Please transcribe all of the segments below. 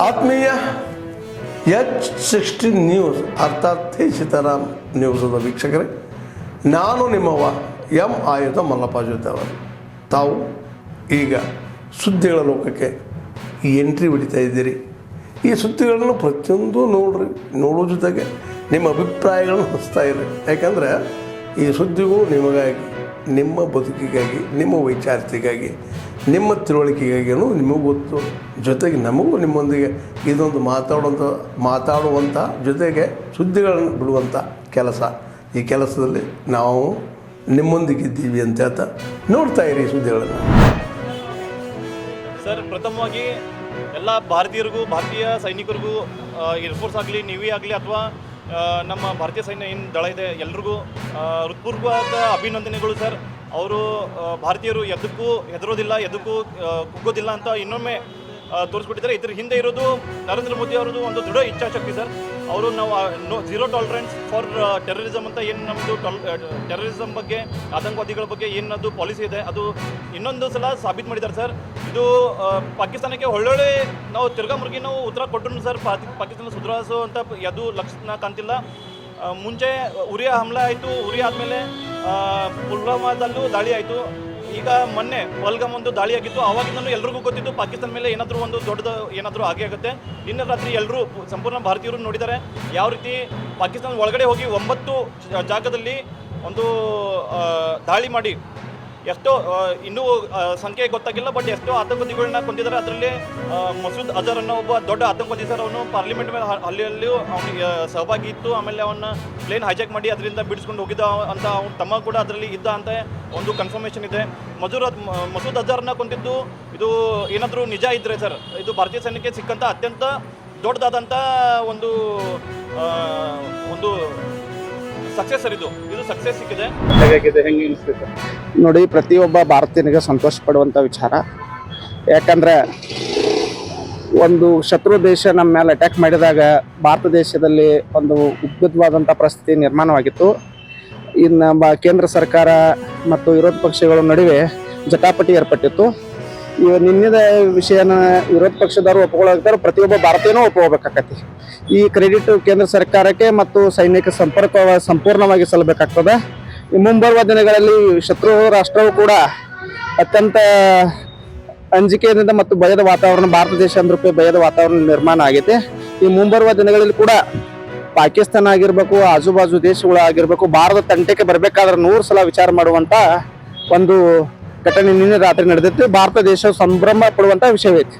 ಆತ್ಮೀಯ H60 news ಅರ್ಥಾತ್ ಸೀತಾರಾಮ್ ನ್ಯೂಸದ ವೀಕ್ಷಕರೇ, ನಾನು ನಿಮ್ಮವ ಎಂ ಆಯುಧ ಮಲ್ಲಪ್ಪ ಜೊತೆ ಅವರು. ತಾವು ಈಗ ಸುದ್ದಿಗಳ ಲೋಕಕ್ಕೆ ಎಂಟ್ರಿ ಹೊಡಿತಾ ಇದ್ದೀರಿ. ಈ ಸುದ್ದಿಗಳನ್ನು ಪ್ರತಿಯೊಂದು ನೋಡೋ ಜೊತೆಗೆ ನಿಮ್ಮ ಅಭಿಪ್ರಾಯಗಳನ್ನು ಹಂಚ್ತಾ ಇರಿ. ಯಾಕಂದರೆ ಈ ಸುದ್ದಿಗಳು ನಿಮಗಾಗಿ, ನಿಮ್ಮ ಬದುಕಿಗಾಗಿ, ನಿಮ್ಮ ವೈಚಾರಿಕೆಗಾಗಿ, ನಿಮ್ಮ ತಿಳುವಳಿಕೆಗಾಗಿಯೂ ನಿಮಗೂ ಗೊತ್ತು. ಜೊತೆಗೆ ನಮಗೂ ನಿಮ್ಮೊಂದಿಗೆ ಇದೊಂದು ಮಾತಾಡುವಂಥ ಜೊತೆಗೆ ಸುದ್ದಿಗಳನ್ನು ಬಿಡುವಂಥ ಕೆಲಸ. ಈ ಕೆಲಸದಲ್ಲಿ ನಾವು ನಿಮ್ಮೊಂದಿಗಿದ್ದೀವಿ ಅಂತ ಹೇಳ್ತಾ ನೋಡ್ತಾ ಇರಿ ಸುದ್ದಿಗಳನ್ನು. ಸರ್, ಪ್ರಥಮವಾಗಿ ಎಲ್ಲ ಭಾರತೀಯರಿಗೂ, ಭಾರತೀಯ ಸೈನಿಕರಿಗೂ, ಏರ್ಫೋರ್ಸ್ ಆಗಲಿ, ನೇವಿ ಆಗಲಿ ಅಥವಾ ನಮ್ಮ ಭಾರತೀಯ ಸೈನ್ಯ ಏನು ದಳ ಇದೆ ಎಲ್ರಿಗೂ ಹೃತ್ಪೂರ್ವಕ ಅಭಿನಂದನೆಗಳು ಸರ್. ಅವರು ಭಾರತೀಯರು ಎದಕ್ಕೂ ಹೆದರೋದಿಲ್ಲ, ಎದಕ್ಕೂ ಕುಗ್ಗೋದಿಲ್ಲ ಅಂತ ಇನ್ನೊಮ್ಮೆ ತೋರಿಸ್ಬಿಟ್ಟಿದ್ದಾರೆ. ಇದ್ರ ಹಿಂದೆ ಇರೋದು ನರೇಂದ್ರ ಮೋದಿ ಅವರದು ಒಂದು ದೃಢ ಇಚ್ಛಾಶಕ್ತಿ ಸರ್. ಅವರು ನಾವು ಝೀರೋ ಟಾಲರೆನ್ಸ್ ಫಾರ್ ಟೆರರಿಸಮ್ ಅಂತ ಏನು ನಮ್ಮದು ಟೆರರಿಸಮ್ ಬಗ್ಗೆ, ಆತಂಕವಾದಿಗಳ ಬಗ್ಗೆ ಏನದು ಪಾಲಿಸಿ ಇದೆ, ಅದು ಇನ್ನೊಂದು ಸಲ ಸಾಬೀತು ಮಾಡಿದ್ದಾರೆ ಸರ್. ಇದು ಪಾಕಿಸ್ತಾನಕ್ಕೆ ಒಳ್ಳೊಳ್ಳೆ ನಾವು ತಿರ್ಗಾ ಮುರುಗಿ ನಾವು ಉತ್ತರ ಕೊಟ್ಟರು ಸರ್. ಪಾಕಿಸ್ತಾನ ಸುಧಾರಿಸೋ ಅಂತ ಯಾವುದೂ ಲಕ್ಷಣ ಕಾಣ್ತಿಲ್ಲ. ಮುಂಚೆ ಉರಿ ಹಮ್ಲೆ ಆಯಿತು, ಉರಿ ಆದಮೇಲೆ ಪುಲ್ವಾಮಾದಲ್ಲೂ ದಾಳಿ ಆಯಿತು. ಈಗ ಮೊನ್ನೆ ಪಹಲ್ಗಾಮ್ ಒಂದು ದಾಳಿ ಆಗಿತ್ತು. ಆವಾಗಿಂದಲೂ ಎಲ್ರಿಗೂ ಗೊತ್ತಿತ್ತು ಪಾಕಿಸ್ತಾನ ಮೇಲೆ ಏನಾದರೂ ಒಂದು ದೊಡ್ಡದು ಏನಾದರೂ ಆಗೇ ಆಗುತ್ತೆ. ನಿನ್ನೆ ರಾತ್ರಿ ಎಲ್ಲರೂ ಸಂಪೂರ್ಣ ಭಾರತೀಯರು ನೋಡಿದ್ದಾರೆ ಯಾವ ರೀತಿ ಪಾಕಿಸ್ತಾನ ಒಳಗಡೆ ಹೋಗಿ 9 ಜಾಗದಲ್ಲಿ ಒಂದು ದಾಳಿ ಮಾಡಿ ಎಷ್ಟೋ ಇನ್ನೂ ಸಂಖ್ಯೆ ಗೊತ್ತಾಗಿಲ್ಲ, ಬಟ್ ಎಷ್ಟೋ ಆತಂಕವಾದಿಗಳನ್ನ ಕೊಂದಿದ್ದಾರೆ. ಅದರಲ್ಲಿ ಮಸೂದ್ ಅಜರ್ ಅನ್ನೋ ಒಬ್ಬ ದೊಡ್ಡ ಆತಂಕವಾದಿ ಸರ್. ಅವನು ಪಾರ್ಲಿಮೆಂಟ್ ಮೇಲೆ ಹಳ್ಳಿಯಲ್ಲಿಯೂ ಅವನಿಗೆ ಸಹಭಾಗಿ ಇತ್ತು. ಆಮೇಲೆ ಅವನ್ನ ಪ್ಲೇನ್ ಹೈಜಾಕ್ ಮಾಡಿ ಅದರಿಂದ ಬಿಡಿಸ್ಕೊಂಡು ಹೋಗಿದ್ದ ಅಂತ ಅವ್ನ ತಮ್ಮ ಕೂಡ ಅದರಲ್ಲಿ ಇದ್ದ ಅಂತ ಒಂದು ಕನ್ಫರ್ಮೇಷನ್ ಇದೆ. ಮಸೂದ್ ಅಜರ್ನ ಕೊಂದಿದ್ದು ಇದು ಏನಾದರೂ ನಿಜ ಇದ್ದರೆ ಸರ್, ಇದು ಭಾರತೀಯ ಸೈನ್ಯಕ್ಕೆ ಸಿಕ್ಕಂಥ ಅತ್ಯಂತ ದೊಡ್ಡದಾದಂಥ ಒಂದು ಸಕ್ಸೆಸ್ ಸರ್. ಇದು ಸಕ್ಸೆಸ್ ಸಿಕ್ಕಿದೆ. ನೋಡಿ, ಪ್ರತಿಯೊಬ್ಬ ಭಾರತೀಯನಿಗೆ ಸಂತೋಷ ಪಡುವಂಥ ವಿಚಾರ. ಯಾಕಂದರೆ ಒಂದು ಶತ್ರು ದೇಶ ನಮ್ಮ ಮೇಲೆ ಅಟ್ಯಾಕ್ ಮಾಡಿದಾಗ ಭಾರತ ದೇಶದಲ್ಲಿ ಒಂದು ಉದ್ಭುತವಾದಂಥ ಪರಿಸ್ಥಿತಿ ನಿರ್ಮಾಣವಾಗಿತ್ತು. ಇನ್ನು ಕೇಂದ್ರ ಸರ್ಕಾರ ಮತ್ತು ವಿರೋಧ ಪಕ್ಷಗಳ ನಡುವೆ ಜಟಾಪಟಿ ಏರ್ಪಟ್ಟಿತ್ತು. ನಿನ್ನೆದ ವಿಷಯನ ವಿರೋಧ ಪಕ್ಷದವರು ಒಪ್ಪಿಕೊಳ್ಳೋದಾದ್ರೆ ಪ್ರತಿಯೊಬ್ಬ ಭಾರತೀಯನೂ ಒಪ್ಪಿಕೋಬೇಕಾಗತ್ತೆ. ಈ ಕ್ರೆಡಿಟ್ ಕೇಂದ್ರ ಸರ್ಕಾರಕ್ಕೆ ಮತ್ತು ಸೈನಿಕ ಸಂಪೂರ್ಣವಾಗಿ ಸಲ್ಲಬೇಕಾಗ್ತದೆ. ಮುಂಬರುವ ದಿನಗಳಲ್ಲಿ ಶತ್ರು ರಾಷ್ಟ್ರವು ಕೂಡ ಅತ್ಯಂತ ಅಂಜಿಕೆಯಿಂದ ಮತ್ತು ಭಯದ ವಾತಾವರಣ, ಭಾರತ ದೇಶ ಅಂದ್ರೂ ಭಯದ ವಾತಾವರಣ ನಿರ್ಮಾಣ ಆಗೈತೆ. ಈ ಮುಂಬರುವ ದಿನಗಳಲ್ಲಿ ಕೂಡ ಪಾಕಿಸ್ತಾನ ಆಗಿರ್ಬೇಕು, ಆಜುಬಾಜು ದೇಶಗಳು ಆಗಿರ್ಬೇಕು, ಭಾರತ ತಂಟೆಗೆ ಬರಬೇಕಾದ್ರೆ 100 ಸಲ ವಿಚಾರ ಮಾಡುವಂಥ ಒಂದು ಘಟನೆ ನಿನ್ನೆ ರಾತ್ರಿ ನಡೆದೈತಿ. ಭಾರತ ದೇಶ ಸಂಭ್ರಮ ಪಡುವಂಥ ವಿಷಯವೈತಿ.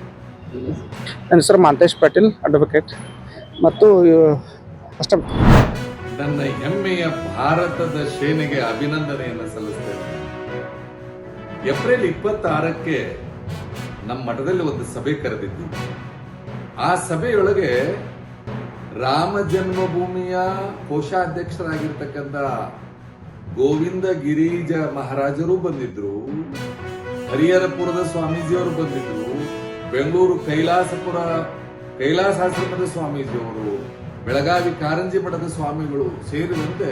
ನನ್ನ ಹೆಸರು ಮಾಂತೇಶ್ ಪಾಟೀಲ್, ಅಡ್ವೊಕೇಟ್. ಮತ್ತು ಅಷ್ಟ ನನ್ನ ಹೆಮ್ಮೆಯ ಭಾರತದ ಸೇನೆಗೆ ಅಭಿನಂದನೆಯನ್ನು ಸಲ್ಲಿಸ್ತೇನೆ. ಏಪ್ರಿಲ್ 26ಕ್ಕೆ ನಮ್ಮ ಮಠದಲ್ಲಿ ಒಂದು ಸಭೆ ಕರೆದಿದ್ವಿ. ಆ ಸಭೆಯೊಳಗೆ ರಾಮ ಜನ್ಮಭೂಮಿಯ ಕೋಶಾಧ್ಯಕ್ಷರಾಗಿರ್ತಕ್ಕಂಥ ಗೋವಿಂದ ಗಿರಿಜ ಮಹಾರಾಜರು ಬಂದಿದ್ರು, ಹರಿಹರಪುರದ ಸ್ವಾಮೀಜಿಯವರು ಬಂದಿದ್ರು, ಬೆಂಗಳೂರು ಕೈಲಾಸಾಶ್ರಮದ ಸ್ವಾಮೀಜಿಯವರು, ಬೆಳಗಾವಿ ಕಾರಂಜಿ ಮಠದ ಸ್ವಾಮಿಗಳು ಸೇರಿದಂತೆ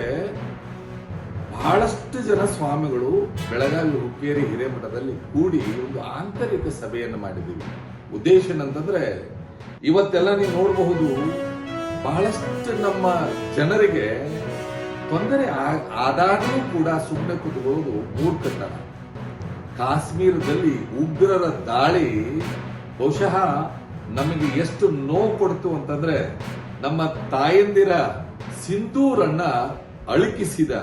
ಬಹಳಷ್ಟು ಜನ ಸ್ವಾಮಿಗಳು ಬೆಳಗಾವಿ ಹುಕ್ಕೇರಿ ಹಿರೇಮಠದಲ್ಲಿ ಕೂಡಿ ಒಂದು ಆಂತರಿಕ ಸಭೆಯನ್ನು ಮಾಡಿದ್ದೀವಿ. ಉದ್ದೇಶ ಏನಂತಂದ್ರೆ, ಇವತ್ತೆಲ್ಲ ನೀವು ನೋಡಬಹುದು, ಬಹಳಷ್ಟು ನಮ್ಮ ಜನರಿಗೆ ತೊಂದರೆ ಆದಾಗ್ಲೂ ಕೂಡ ಸುಮ್ಮನೆ ಕೂತ್ಕೊಳ್ಳೋದು ಮೂರ್ಖತನ. ಕಾಶ್ಮೀರದಲ್ಲಿ ಉಗ್ರರ ದಾಳಿ ಬಹುಶಃ ನಮಗೆ ಎಷ್ಟು ನೋವು ಕೊಡ್ತು ಅಂತಂದ್ರೆ, ನಮ್ಮ ತಾಯಂದಿರ ಸಿಂಧೂರನ್ನ ಅಳುಕಿಸಿದ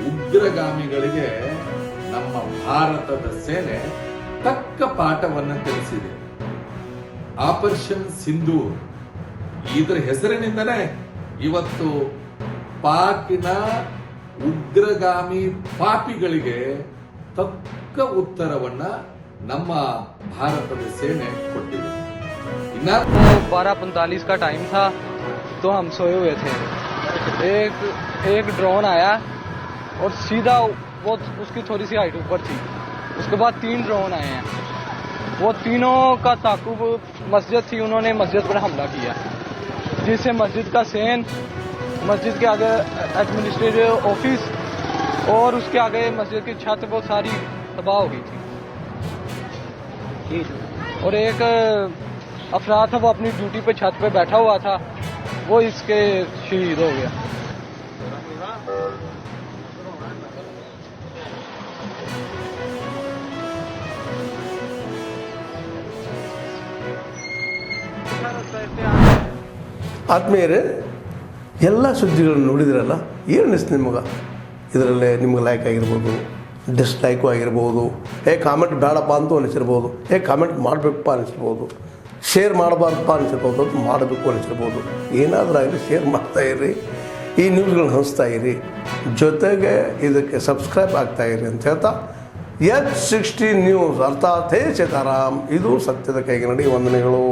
ಉಗ್ರಗಾಮಿಗಳಿಗೆ ನಮ್ಮ ಭಾರತದ ಸೇನೆ ತಕ್ಕ ಪಾಠವನ್ನು ಕಲಿಸಿದೆ. ಆಪರೇಷನ್ ಸಿಂಧೂರ್ ಇದರ ಹೆಸರಿನಿಂದನೇ ಇವತ್ತು ಪಾಕಿನ ಉಗ್ರಗಾಮಿ ಪಾಪಿಗಳಿಗೆ ತಕ್ಕ ಉತ್ತರವನ್ನ ನಮ್ಮ ಭಾರತದ ಸೇನೆ ಕೊಟ್ಟಿದೆ. 12:45 का टाइम था, तो हम सोए हुए थे. एक ड्रोन आया और सीधा वो उसकी थोड़ी सी हाइट ऊपर थी. उसके बाद 3 ड्रोन आए हैं. वो तीनों का ताकुब मस्जिद थी, उन्होंने मस्जिद पर हमला किया, जिससे मस्जिद का सेन, मस्जिद के आगे एडमिनिस्ट्रेटिव ऑफिस और उसके आगे मस्जिद की छत वो सारी तबाह हो गई थी. और एक अफराद था वो अपनी ड्यूटी पे छत पे बैठा हुआ था, वो इसके शहीद हो गया। ಆತ್ಮೀಯರೇ, ಎಲ್ಲ ಸುದ್ದಿಗಳನ್ನು ನೋಡಿದ್ರಲ್ಲ, ಏನು ಅನಿಸ್ತು ನಿಮಗೆ? ಇದರಲ್ಲೇ ನಿಮ್ಗೆ ಲೈಕ್ ಆಗಿರ್ಬೋದು, ಡಿಸ್ಲೈಕು ಆಗಿರ್ಬೋದು, ಕಾಮೆಂಟ್ ಬೇಡಪ್ಪ ಅಂತೂ ಅನಿಸಿರ್ಬೋದು, ಕಾಮೆಂಟ್ ಮಾಡಬೇಕಪ್ಪ ಅನಿಸಿರ್ಬೋದು, ಶೇರ್ ಮಾಡಬಾರ್ದಪ್ಪ ಅನಿಸಿರ್ಬೋದು, ಅದು ಮಾಡಬೇಕು ಅನಿಸಿರ್ಬೋದು. ಏನಾದರೂ ಆಗಲಿ ಶೇರ್ ಮಾಡ್ತಾಯಿರಿ, ಈ ನ್ಯೂಸ್ಗಳನ್ನ ಹಂಚ್ತಾ ಇರಿ, ಜೊತೆಗೆ ಇದಕ್ಕೆ ಸಬ್ಸ್ಕ್ರೈಬ್ ಆಗ್ತಾಯಿರಿ ಅಂತ ಹೇಳ್ತಾ H16 ನ್ಯೂಸ್ ಅರ್ಥಾತ್ ಹೇ ಸೀತಾರಾಮ್, ಇದು ಸತ್ಯದ ಕೈಗೆ ನಡಿ. ವಂದನೆಗಳು.